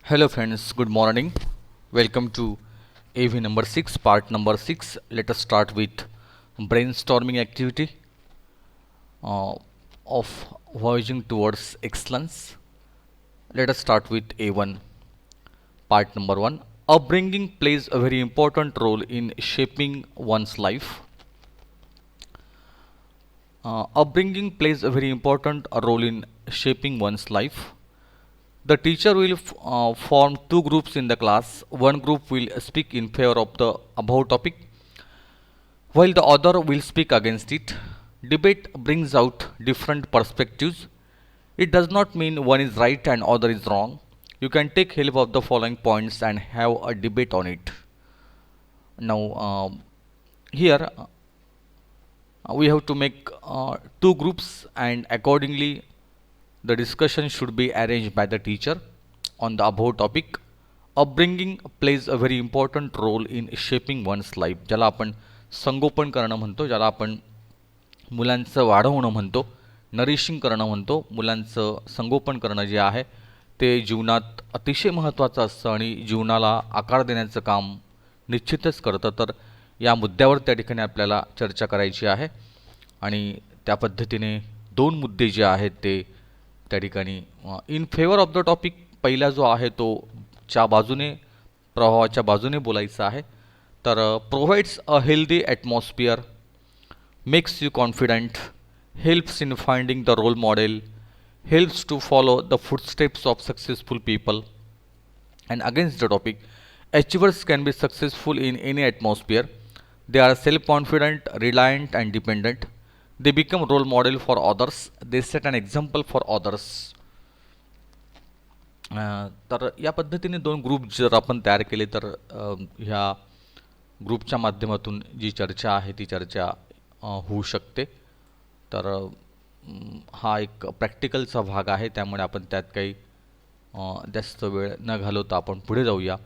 Hello friends, good morning. Welcome to AV number 6, part number 6. Let us start with brainstorming activity uh, of voyaging towards excellence. Let us start with A1, part number 1. Upbringing plays a very important role in shaping one's life. Upbringing plays a very important role in shaping one's life. The teacher will form two groups in the class. One group will speak in favor of the above topic, while the other will speak against it. Debate brings out different perspectives. It does not mean one is right and other is wrong. You can take help of the following points and have a debate on it. Now, here we have to make two groups, and accordingly, the discussion should be arranged by the teacher on the above topic. Upbringing plays a very important role in shaping one's life. ज्याला आपण संगोपन करणं म्हणतो, ज्याला आपण मुलांचं वाढवणं म्हणतो, नरिशिंग करणं म्हणतो. मुलांचं संगोपन करणं जे आहे ते जीवनात अतिशय महत्त्वाचं असतं आणि जीवनाला आकार देण्याचं काम निश्चितच करतं. तर या मुद्द्यावर त्या ठिकाणी आपल्याला चर्चा करायची आहे आणि त्या पद्धतीने दोन मुद्दे जे आहेत ते त्या ठिकाणी in favour of the topic पहिला जो आहे तो च्या बाजूने प्रभावाच्या बाजूने बोलायचा आहे. तर provides a healthy atmosphere, makes you confident, helps in finding the role model, helps to follow the footsteps of successful people. And against the topic, achievers can be successful in any atmosphere. They are self-confident, reliant and dependent. They become role model for others. They set an example for others. तर या पद्धतीने दोन group जर आपण तयार केले तर ह्या ग्रुपच्या माध्यमातून जी चर्चा आहे ती चर्चा होऊ शकते. तर हा एक प्रॅक्टिकलचा भाग आहे, त्यामुळे आपण त्यात काही जास्त वेळ न घालवता आपण पुढे जाऊया.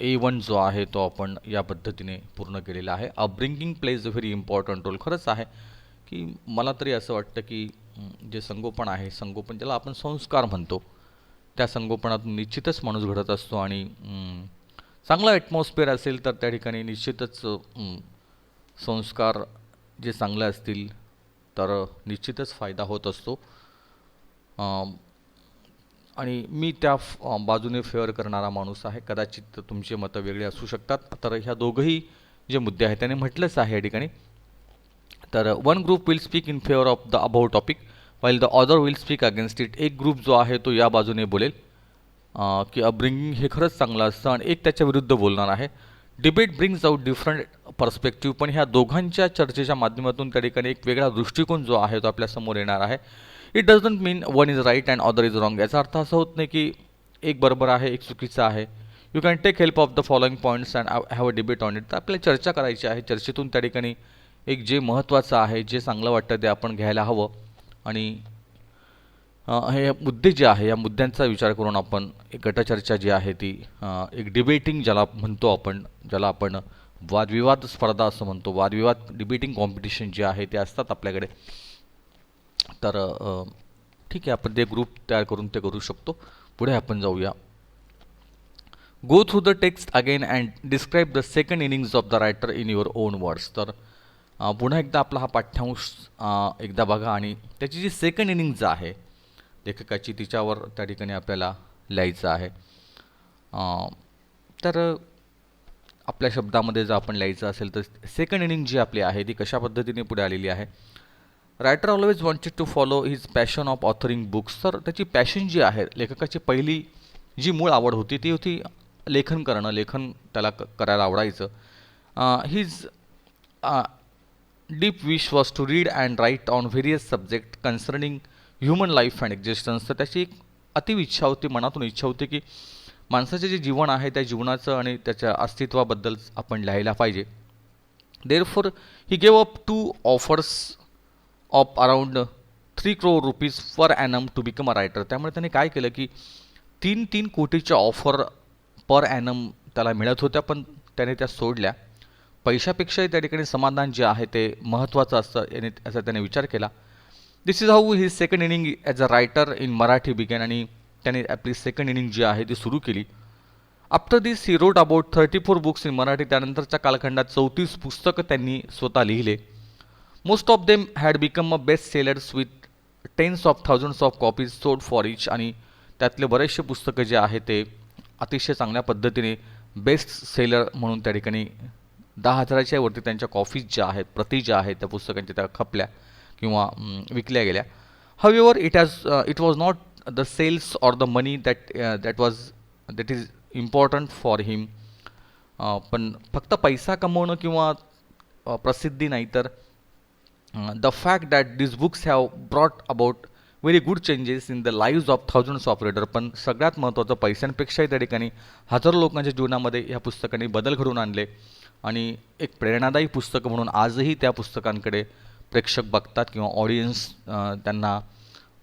A1 जो आहे तो आपण या पद्धतीने पूर्ण केलेला आहे. Upbringing plays a very important role. खरंच आहे की मला तरी असं वाटतं की जे संगोपन आहे, संगोपन ज्याला आपण संस्कार म्हणतो, त्या संगोपनातून निश्चितच माणूस घडत असतो आणि चांगला ॲटमॉस्फिअर असेल तर त्या ठिकाणी निश्चितच संस्कार जे चांगले असतील तर निश्चितच फायदा होत असतो. आणि मी त्या बाजूने फेवर करणारा माणूस आहे. कदाचित तुमचे मतं वेगळे असू शकतात. तर ह्या दोघंही जे मुद्दे आहेत त्याने म्हटलंच आहे या ठिकाणी. तर one group will speak in favour of the above topic while the other will speak against it. एक ग्रुप जो आहे तो या बाजूने बोलेल की अपब्रिंगिंग हे खरंच चांगलं असतं आणि एक त्याच्या विरुद्ध बोलणार आहे. Debate brings out different perspective. पण ह्या दोघांच्या चर्चेच्या माध्यमातून त्या ठिकाणी एक वेगळा दृष्टिकोन जो आहे तो आपल्यासमोर येणार आहे. It doesn't mean one is right and other is wrong. याचा अर्थ असा होत नाही की एक बरोबर आहे एक चुकीचं आहे. You can take help of the following points and have a debate on it. तर आपल्याला चर्चा करायची आहे. चर्चेतून त्या ठिकाणी एक जे महत्त्वाचं आहे, जे चांगलं वाटतं ते आपण घ्यायला हवं आणि हे मुद्दे जे आहे या मुद्द्यांचा विचार करून आपण एक गटचर्चा जी आहे ती एक डिबेटिंग ज्याला म्हणतो आपण, ज्याला आपण वादविवाद स्पर्धा असं म्हणतो, वादविवाद डिबेटिंग कॉम्पिटिशन जे आहे ते असतात आपल्याकडे. तर ठीक आहे, आपण ते ग्रुप तयार करून ते करू शकतो. पुढे आपण जाऊया. Go through the text again and describe the second innings of the writer in your on words. तर पुन्हा एकदा आपला हा पाठ्यांश एकदा बघा आणि त्याची जी सेकंड इनिंग्ज आहे लेखकाची तिच्यावर त्या ठिकाणी आपल्याला लिहायचं आहे. तर आपल्या शब्दामध्ये जर आपण लिहायचं असेल तर सेकंड इनिंग जी आपली आहे ती कशा पद्धतीने पुढे आलेली आहे. Writer always wanted to follow his passion of authoring books. तर त्याची पॅशन जी आहे, लेखकाची पहिली जी मूळ आवड होती ती होती लेखन करणं. लेखन त्याला करायला आवडायचं. His deep wish was to read and write on various subject concerning human life and existence. तर त्याची एक अति इच्छा होती, मनातून इच्छा होती की माणसाचे जे जीवन आहे त्या जीवनाचं आणि त्याच्या अस्तित्वाबद्दल आपण लिहायला पाहिजे. Therefore he gave up 2 offers of around 3 crore rupees per annum to become a writer. त्यामुळे त्याने काय केलं की 3 कोटीच्या ऑफर पर ॲनम त्याला मिळत होत्या, पण त्याने त्या सोडल्या. पैशापेक्षाही त्या ठिकाणी समाधान जे आहे ते महत्त्वाचं असतं याने असा त्याने विचार केला. This is how his second inning as a writer in Marathi began. आणि त्याने आपली सेकंड इनिंग जी आहे ती सुरू केली. After this he wrote about 34 books in Marathi. त्यानंतरच्या कालखंडात 34 पुस्तकं त्यांनी स्वतः लिहिले. Most of them had become a best sellers with tens of thousands of copies sold for each. आणि त्यातले बरेचसे पुस्तकं जे आहे ते अतिशय चांगल्या पद्धतीने बेस्ट सेलर म्हणून त्या ठिकाणी 10,000च्या वरती त्यांच्या कॉपीज ज्या आहेत, प्रती ज्या आहेत त्या पुस्तकांच्या त्या खपल्या किंवा विकल्या गेल्या. However, it was not the sales or the money that is important for him. पण फक्त पैसा कमवणं किंवा प्रसिद्धी नाही तर the fact that these books have brought about very good changes in the lives of thousands of readers. पण सगळ्यात महत्त्वाचं पैशांपेक्षाही त्या ठिकाणी हजारो लोकांच्या जीवनामध्ये ह्या पुस्तकांनी बदल घडवून आणले आणि एक प्रेरणादायी पुस्तकं म्हणून आजही त्या पुस्तकांकडे प्रेक्षक बघतात किंवा ऑडियन्स त्यांना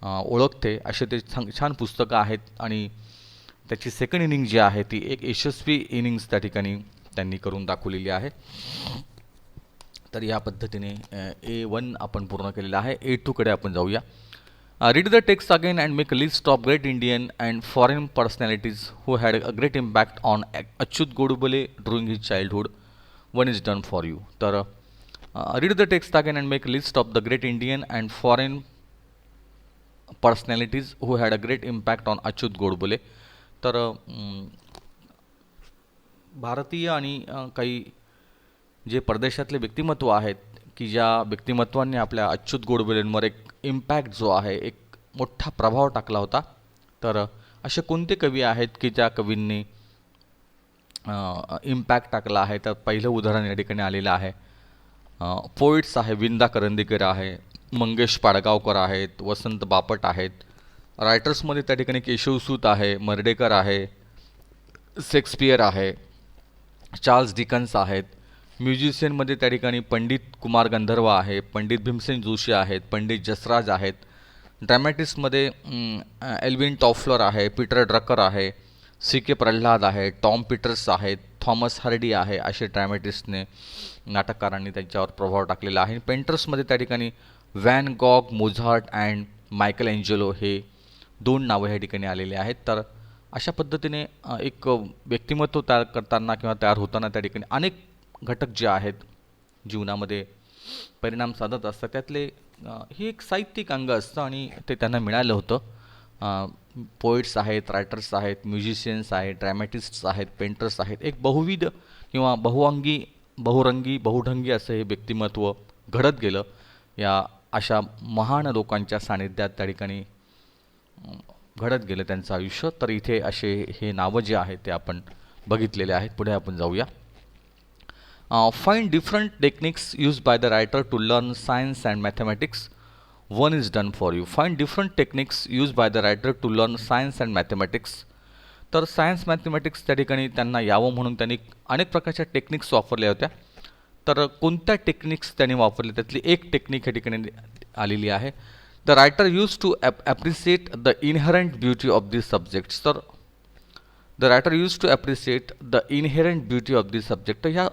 ओळखते. असे ते छान पुस्तकं आहेत आणि त्याची सेकंड इनिंग जी आहे ती एक यशस्वी इनिंग्स त्या ठिकाणी त्यांनी करून दाखवलेली आहे. तर या पद्धतीने A1 आपण पूर्ण केलेला आहे. A2कडे आपण जाऊया. Read the text again and make a list of great Indian and foreign personalities who had a great impact on Achyut Godbole during his childhood. One is done for you. तर read the text again and make list of the great Indian and foreign personalities who had a great impact on Achyut Godbole. तर भारतीय आणि काही जे परदेशातले व्यक्तिमत्व आहेत की ज्या व्यक्तिमत्वांनी आपल्या अच्युत गोडबोलेंवर एक इम्पॅक्ट जो आहे, एक मोठा प्रभाव टाकला होता. तर असे कोणते कवी आहेत की ज्या कवींनी इम्पॅक्ट टाकला आहे. तर पहिलं उदाहरण या ठिकाणी आलेलं आहे. पोएट्स आहे, विंदा करंदीकर आहे, मंगेश पाडगावकर आहेत, वसंत बापट आहेत. रायटर्समध्ये त्या ठिकाणी केशवसूत आहे, मर्डेकर आहे, शेक्सपियर आहे, चार्ल्स डिकन्स आहेत. म्युझिशियनमध्ये त्या ठिकाणी पंडित कुमार गंधर्व आहे, पंडित भीमसेन जोशी आहेत, पंडित जसराज आहेत. ड्रॅमॅटिस्टमध्ये एल्विन टॉफलर आहे, पीटर ड्रकर आहे, C.K. प्रल्हाद आहे, टॉम पीटर्स आहेत, थॉमस हार्डी आहे. असे ड्रॅमॅटिस्टने नाटककारांनी त्यांच्यावर प्रभाव टाकलेला आहे. पेंटर्समध्ये त्या ठिकाणी van Gogh, Mozart and Michael Angelo हे 2 नावं ह्या ठिकाणी आलेले आहेत. तर अशा पद्धतीने एक व्यक्तिमत्व तयार करताना किंवा तयार होताना त्या ठिकाणी अनेक घटक जे आहेत जीवनामध्ये परिणाम साधत असतात. त्यातले हे एक साहित्यिक अंग असतं आणि ते त्यांना मिळालं होतं. पोएट्स आहेत, रायटर्स आहेत, म्युझिशियन्स आहेत, ड्रॅमॅटिस्ट्स आहेत, पेंटर्स आहेत. एक बहुविध किंवा बहुरंगी बहुढंगी असं हे व्यक्तिमत्व घडत गेलं या अशा महान लोकांच्या सानिध्यात त्या ठिकाणी घडत गेलं त्यांचं आयुष्य. तर इथे असे हे नावं जे आहेत ते आपण बघितलेले आहेत. पुढे आपण जाऊया. Find different techniques use by the writer to learn science and mathematics. One is done for you. Find different techniques use by the writer to learn science and mathematics. तर सायन्स मॅथमॅटिक्स त्या ठिकाणी त्यांना यावं म्हणून त्यांनी अनेक प्रकारच्या techniques वापरल्या होत्या. तर कोणत्या टेक्निक्स त्यांनी वापरल्या त्यातली एक टेक्निक या ठिकाणी आलेली आहे. The writer used to appreciate the inherent beauty of this subjects. तर the writer used to appreciate the inherent beauty of this subject. ह्या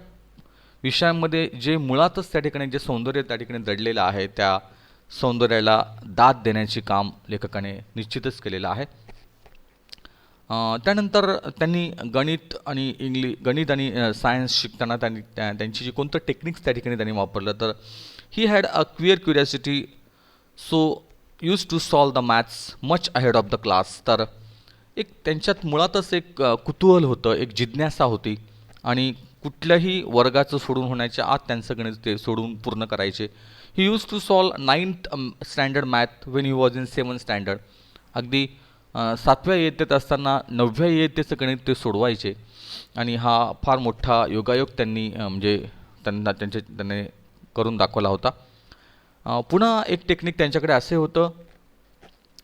विषयांमध्ये जे मुळातच त्या ठिकाणी जे सौंदर्य त्या ठिकाणी दडलेलं आहे त्या सौंदर्याला दाद देण्याचे काम लेखकाने निश्चितच केलेलं आहे. त्यानंतर त्यांनी गणित आणि सायन्स शिकताना त्यांची जी कोणतं टेक्निक्स त्या ठिकाणी त्यांनी वापरलं. तर he had a curiosity so use to solve the maths much ahead of the class. तर एक त्यांच्यात मुळातच एक कुतूहल होतं, एक जिज्ञासा होती आणि कुठल्याही वर्गाचं सोडून होण्याच्या आत त्यांचं गणित ते सोडून पूर्ण करायचे. He use to solve 9th standard math when he was in 7th standard. अगदी 7व्या इयत्तेत असताना 9व्या इयत्तेचं गणित ते सोडवायचे आणि हा फार मोठा योगायोग त्यांनी म्हणजे त्याने करून दाखवला होता. पुन्हा एक टेक्निक त्यांच्याकडे असे होतं,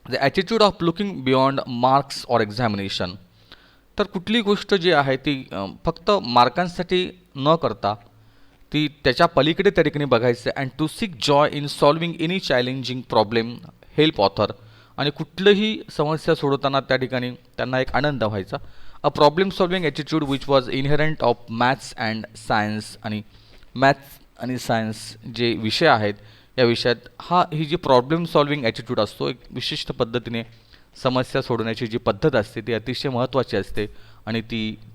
the attitude of looking beyond marks or examination. तर कुठली गोष्ट जी आहे ती फक्त मार्कांसाठी न करता ती त्याच्या पलीकडे त्या ठिकाणी बघायचं and to seek joy in solving any challenging problem help author. आणि कुठलंही समस्या सोडवताना त्या ठिकाणी त्यांना एक आनंद व्हायचा. A problem solving attitude which was inherent of maths and science. आणि मॅथ्स आणि सायन्स जे विषय आहेत या विषयात ही जी प्रॉब्लेम सॉल्विंग ॲटिट्यूड असतो एक विशिष्ट पद्धतीने समस्या सोडवण्याची जी पद्धत असते ती अतिशय महत्त्वाची असते आणि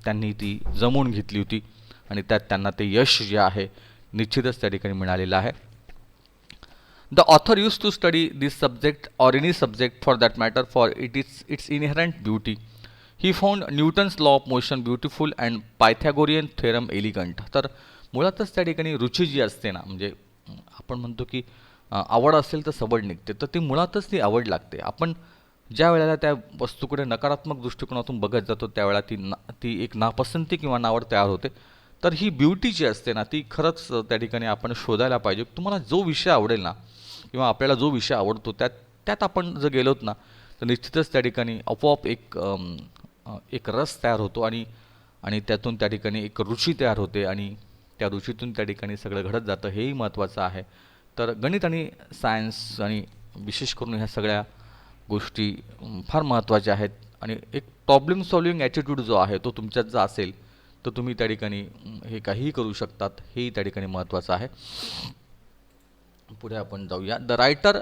त्यांनी ती जमवून घेतली होती आणि त्यात त्यांना ते यश जे आहे निश्चितच त्या ठिकाणी मिळालेलं आहे. The author used to study this subject or any subject for that matter for its inherent beauty. He found Newton's law of motion beautiful and Pythagorean theorem elegant. तर मुळातच त्या ठिकाणी रुची जी असते ना, म्हणजे आपण म्हणतो की आवड असेल तर सवड निघते, तर ती मुळातच ती आवड लागते. आपण ज्या वेळेला त्या वस्तूकडे नकारात्मक दृष्टिकोनातून बघत जातो त्यावेळेला ती एक नापसंती किंवा नावड तयार होते. तर ही ब्युटी जी असते ना ती खरंच त्या ठिकाणी आपण शोधायला पाहिजे. तुम्हाला जो विषय आवडेल ना किंवा आपल्याला जो विषय आवडतो त्यात आपण जर गेलोत ना तर निश्चितच त्या ठिकाणी आपोआप एक रस तयार होतो आणि आणि त्यातून त्या ठिकाणी एक रुची तयार होते आणि त्या रुचीतून त्या ठिकाणी सगळं घडत जातं, हेही महत्त्वाचं आहे. तर गणित आणि सायन्स आणि विशेष करून ह्या सगळ्या गोष्टी फार महत्त्वाच्या आहेत आणि एक प्रॉब्लेम सॉल्विंग ॲटिट्यूड जो आहे तो तुमच्यात जर असेल तर तुम्ही त्या ठिकाणी हे काहीही करू शकतात, हेही त्या ठिकाणी महत्त्वाचं आहे. पुढे आपण जाऊया. The writer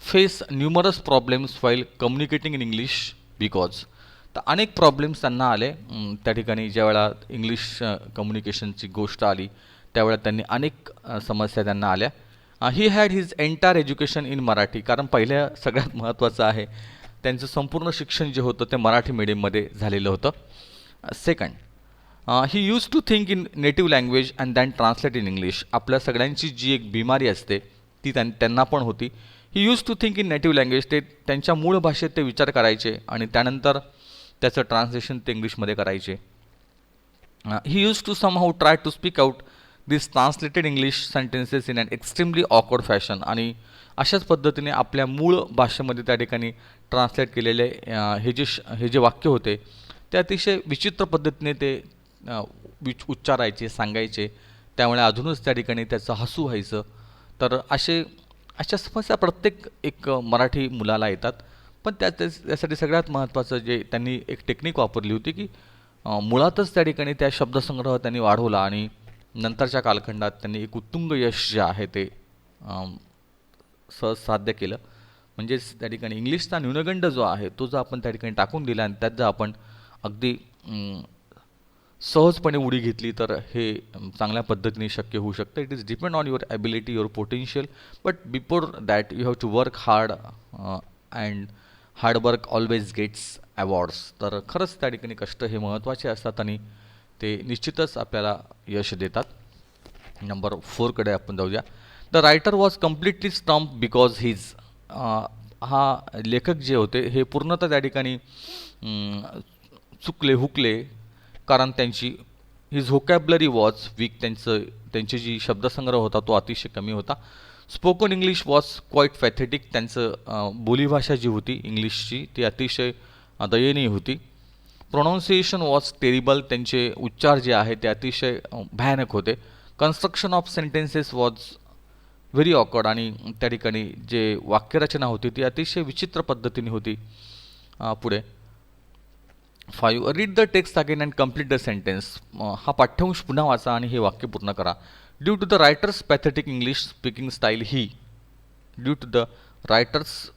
face numerous problems file communicating in English because. तर अनेक प्रॉब्लेम्स त्यांना आले त्या ठिकाणी ज्यावेळा इंग्लिश कम्युनिकेशनची गोष्ट आली त्यावेळेला त्यांनी अनेक समस्या त्यांना आल्या. He had his entire education in Marathi, कारण पहिल्या सगळ्यात महत्त्वाचं आहे त्यांचं संपूर्ण शिक्षण जे होतं ते मराठी मीडियममध्ये झालेलं होतं. Second, he use to think in native language and then translate in English. आपल्या सगळ्यांची जी एक बिमारी असते ती त्यांना पण होती. He use to think in native language, ते त्यांच्या मूळ भाषेत ते विचार करायचे आणि त्यानंतर त्याचं ट्रान्सलेशन ते इंग्लिशमध्ये करायचे. He use to somehow try to speak out this translated English sentences in an extremely awkward fashion. आणि अशाच पद्धतीने आपल्या मूळ भाषेमध्ये त्या ठिकाणी ट्रान्सलेट केलेले हे जे वाक्य होते ते अतिशय विचित्र पद्धतीने ते उच्चारायचे, सांगायचे, त्यामुळे अजूनच त्या ठिकाणी त्याचं हसू व्हायचं. तर अशा समस्या प्रत्येक एक मराठी मुलाला येतात. पण त्यासाठी सगळ्यात महत्त्वाचं जे त्यांनी एक टेक्निक वापरली होती की मुळातच त्या ठिकाणी त्या शब्दसंग्रह त्यांनी वाढवला आणि नंतरच्या कालखंडात त्यांनी एक उत्तुंग यश जे आहे ते सहज साध्य केलं. म्हणजेच त्या ठिकाणी इंग्लिशचा न्यूनगंड जो आहे तो जर आपण त्या ठिकाणी टाकून दिला आणि त्यात जर आपण अगदी सहजपणे उडी घेतली तर हे चांगल्या पद्धतीने शक्य होऊ शकतं. It is depend on your ability, your potential, but before that you have to work hard and hard work always gets awards. तर खरंच त्या ठिकाणी कष्ट हे महत्त्वाचे असतात आणि ते निश्चितच आपल्याला यश देतात. नंबर 4कडे आपण जाऊया. The writer was completely stump because his. हा लेखक जे होते हे पूर्णतः त्या ठिकाणी हुकले कारण त्यांची हिज व्होकॅबलरी वॉज वीक. त्यांची जी शब्दसंग्रह होता तो अतिशय कमी होता. Spoken English was quite pathetic. त्यांचं बोलीभाषा जी होती इंग्लिशची ती अतिशय दयनीय होती. Pronunciation was terrible. त्यांचे उच्चार जे आहे ते अतिशय भयानक होते. Construction of sentences was very awkward. आणि त्या ठिकाणी जे वाक्यरचना होती ती अतिशय विचित्र पद्धतीने होती. पुढे 5, read the text again and complete the sentence. हा पाठ्यांश पुन्हा वाचा आणि हे वाक्य पूर्ण करा. Due to the writer's pathetic English speaking style he. Due to the writer's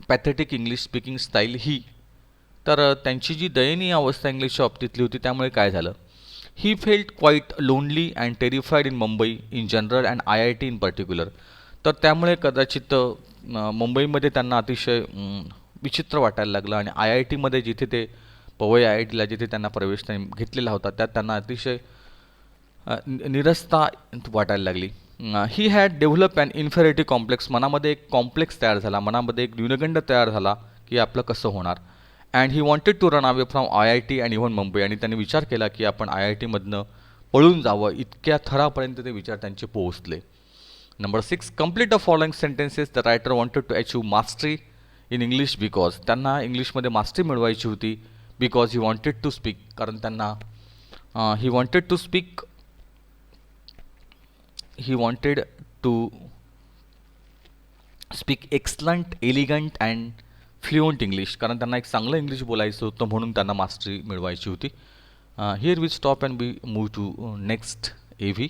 pathetic English speaking style he. तर त्यांची जी दयनीय अवस्था इंग्लिशच्या बाबतीतली होती त्यामुळे काय झालं. He felt quite lonely and terrified in Mumbai in general and IIT in particular. तर त्यामुळे कदाचित मुंबईमध्ये त्यांना अतिशय विचित्र वाटायला लागलं आणि IITमध्ये जिथे ते पवई IITला जिथे त्यांना प्रवेश घेतलेला होता त्यात त्यांना अतिशय निरसता वाटायला लागली. He had develop and inferiority complex. मनामध्ये एक कॉम्प्लेक्स तयार झाला, मनामध्ये एक न्यूनगंड तयार झाला की आपलं कसं होणार. And he wanted to run away from IIT and even Mumbai. आणि त्यांनी विचार केला की आपण IITमधनं पळून जावं, इतक्या थरापर्यंत ते विचार त्यांचे पोहोचले. Number 6, complete the following sentences. The writer wanted to achieve mastery in English because. त्यांना इंग्लिशमध्ये मास्टरी मिळवायची होती. Because he wanted to speak, कारण त्यांना he wanted to speak excellent, elegant and fluent English. कारण त्यांना एक चांगलं इंग्लिश बोलायचं होतं म्हणून त्यांना मास्टरी मिळवायची होती. Here we stop and we move to next AV.